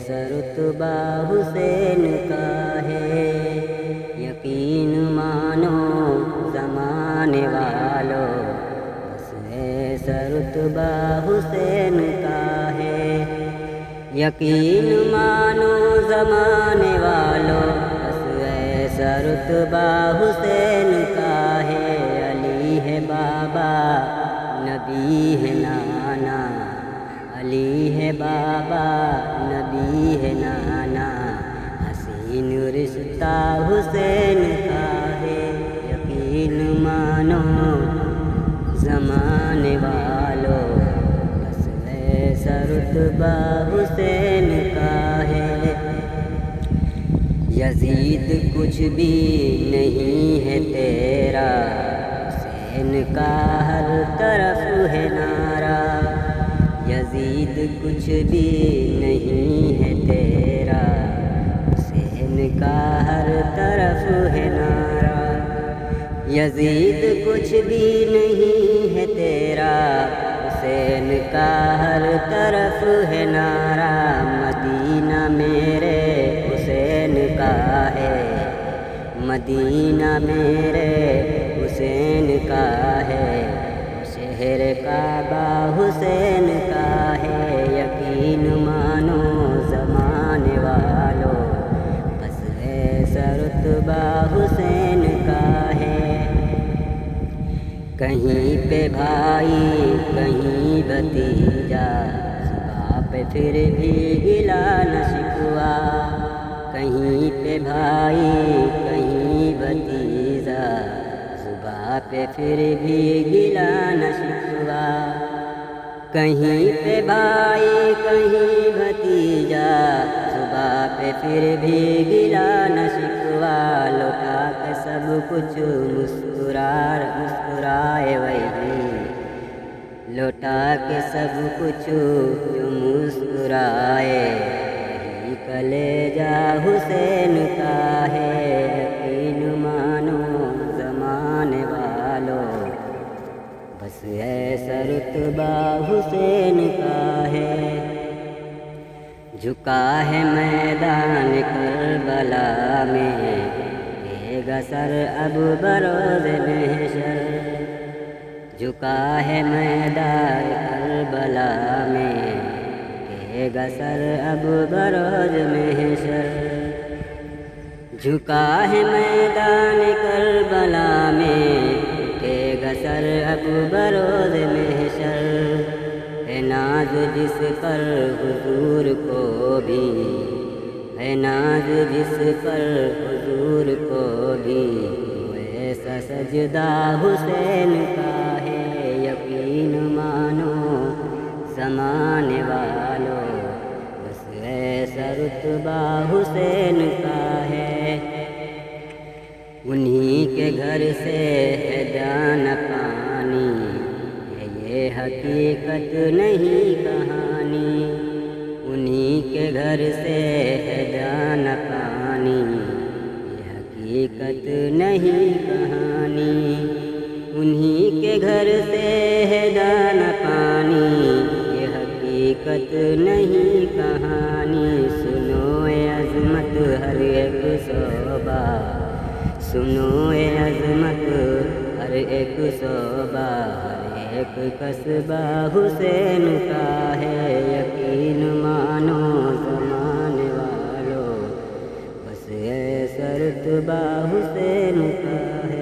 ایسا رتبہ حسین کا ہے، یقین مانو زمانے والو، بس ایسا رتبہ حسین کا ہے، یقین مانو زمانے والو، بس ایسا رتبہ حسین کا ہے۔ علی ہے بابا نبی ہے نانا، علی ہے بابا نبی ہے نانا، حسین رشتہ حسین کا ہے، یقین مانو زمانے والو، بس ایسا رتبہ حسین کا ہے۔ یزید کچھ بھی نہیں ہے تیرا، حسین کا ہر طرف ہے نعرہ، یزید کچھ بھی نہیں ہے تیرا، حسین کا ہر طرف ہے نعرہ، یزید کچھ بھی نہیں ہے تیرا، حسین کا ہر طرف ہے نعرہ، مدینہ میرے حسین کا ہے، مدینہ میرے حسین کا ہے، شہر کعبہ حسین کا ہے، یقین مانو زمانے والو، بس ایسا رتبہ حسین کا ہے۔ کہیں پہ بھائی کہیں بھتیجا، باپ پھر بھی گلا نہ شکوا، کہیں پہ بھائی کہیں بھتیجا، زباں پہ پھر بھی گلا نہ شکوا، کہیں پہ بھائی کہیں بھتیجا، زباں پہ پھر بھی گلا نہ شکوا، لوٹا کے سب کچھ مسکرائے وہی، لوٹا کے سب کچھ جو مسکرائے، وہی کلیجہ حسین کا ہے، یقین مانو زمانے والو، بس ایسا رتبہ حسین کا ہے۔ جھکا ہے میدان کربلا میں، دے گا سر اب بروز محشر، جھکا ہے میدان کربلا میں، دے گا سر اب بروز محشر، جھکا ہے میدان کربلا میں، اٹھے گا سر اب بروز محشر، ہے ناز جس پر حضور کو بھی، ہے ناز جس پر حضور کو بھی، وہ ایسا سجدہ حسین کا ہے، یقین مانو زمانے والو، بس ایسا رتبہ حسین کا ہے۔ انہی کے گھر سے ہے دانا پانی، ہے یہ حقیقت نہیں کہانی، انہی کے گھر سے ہے دانا پانی، یہ حقیقت نہیں کہانی، انہی کے گھر سے ہے دانا پانی، یہ حقیقت نہیں کہانی، سنو اے عظمت ہر ایک صوبہ، سنو اے عظمت ہر ایک صوبہ، ہر ایک قصبہ حسین کا ہے، یقین مانو زمانے والو، بس ایسا رتبہ حسین کا ہے۔